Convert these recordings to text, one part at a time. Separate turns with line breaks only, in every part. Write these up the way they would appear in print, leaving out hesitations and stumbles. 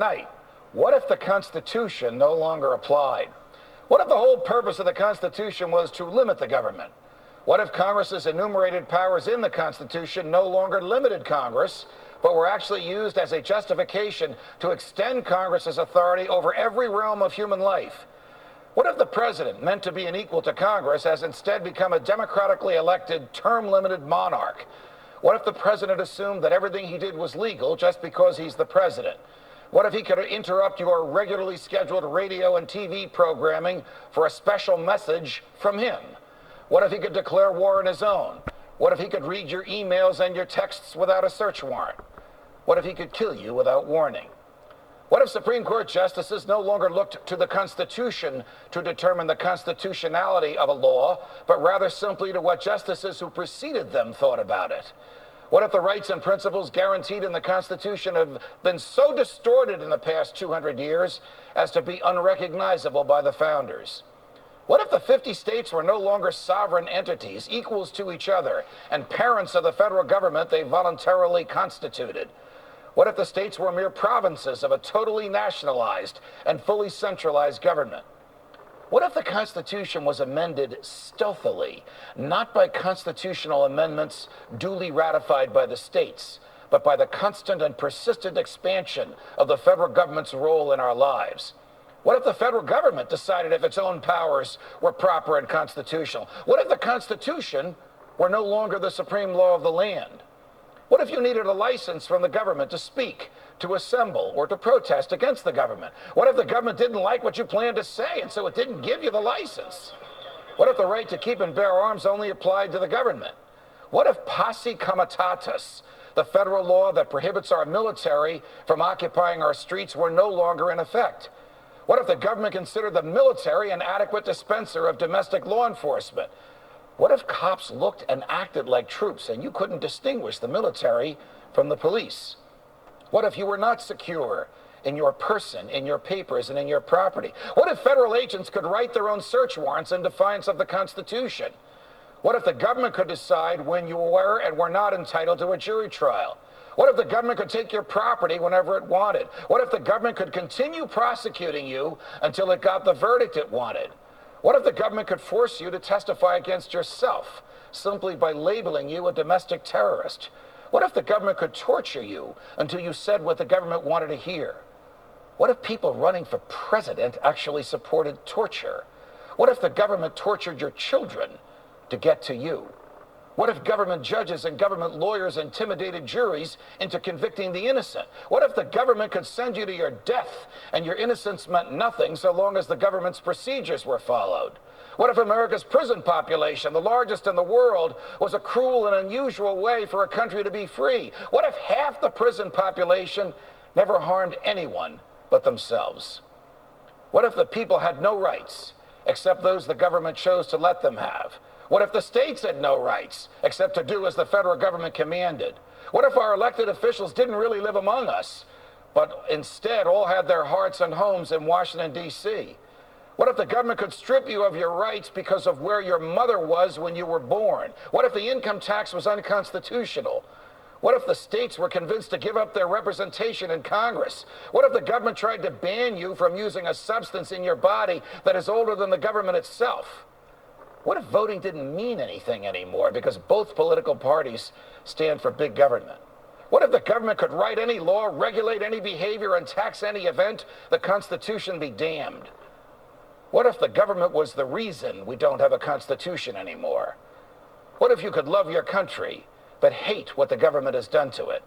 Night. What if the Constitution no longer applied? What if the whole purpose of the Constitution was to limit the government? What if Congress's enumerated powers in the Constitution no longer limited Congress, but were actually used as a justification to extend Congress's authority over every realm of human life? What if the president, meant to be an equal to Congress, has instead become a democratically elected, term-limited monarch? What if the president assumed that everything he did was legal just because he's the president? What if he could interrupt your regularly scheduled radio and TV programming for a special message from him? What if he could declare war on his own? What if he could read your emails and your texts without a search warrant? What if he could kill you without warning? What if Supreme Court justices no longer looked to the Constitution to determine the constitutionality of a law, but rather simply to what justices who preceded them thought about it? What if the rights and principles guaranteed in the Constitution have been so distorted in the past 200 years as to be unrecognizable by the founders? What if the 50 states were no longer sovereign entities, equals to each other, and parents of the federal government they voluntarily constituted? What if the states were mere provinces of a totally nationalized and fully centralized government? What if the Constitution was amended stealthily, not by constitutional amendments duly ratified by the states, but by the constant and persistent expansion of the federal government's role in our lives? What if the federal government decided if its own powers were proper and constitutional? What if the Constitution were no longer the supreme law of the land? What if you needed a license from the government to speak, to assemble, or to protest against the government? What if the government didn't like what you planned to say, and so it didn't give you the license? What if the right to keep and bear arms only applied to the government? What if posse comitatus, the federal law that prohibits our military from occupying our streets, were no longer in effect? What if the government considered the military an adequate dispenser of domestic law enforcement? What if cops looked and acted like troops and you couldn't distinguish the military from the police? What if you were not secure in your person, in your papers, and in your property? What if federal agents could write their own search warrants in defiance of the Constitution? What if the government could decide when you were and were not entitled to a jury trial? What if the government could take your property whenever it wanted? What if the government could continue prosecuting you until it got the verdict it wanted? What if the government could force you to testify against yourself simply by labeling you a domestic terrorist? What if the government could torture you until you said what the government wanted to hear? What if people running for president actually supported torture? What if the government tortured your children to get to you? What if government judges and government lawyers intimidated juries into convicting the innocent? What if the government could send you to your death and your innocence meant nothing so long as the government's procedures were followed? What if America's prison population, the largest in the world, was a cruel and unusual way for a country to be free? What if half the prison population never harmed anyone but themselves? What if the people had no rights except those the government chose to let them have? What if the states had no rights except to do as the federal government commanded? What if our elected officials didn't really live among us, but instead all had their hearts and homes in Washington, D.C.? What if the government could strip you of your rights because of where your mother was when you were born? What if the income tax was unconstitutional? What if the states were convinced to give up their representation in Congress? What if the government tried to ban you from using a substance in your body that is older than the government itself? What if voting didn't mean anything anymore because both political parties stand for big government? What if the government could write any law, regulate any behavior, and tax any event? The Constitution be damned. What if the government was the reason we don't have a Constitution anymore? What if you could love your country but hate what the government has done to it?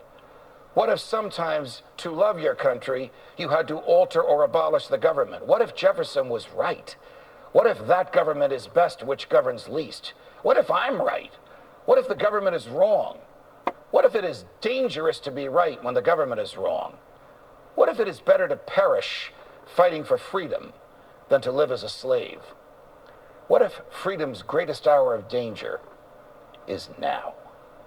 What if sometimes to love your country you had to alter or abolish the government? What if Jefferson was right? What if that government is best which governs least? What if I'm right? What if the government is wrong? What if it is dangerous to be right when the government is wrong? What if it is better to perish fighting for freedom than to live as a slave? What if freedom's greatest hour of danger is now?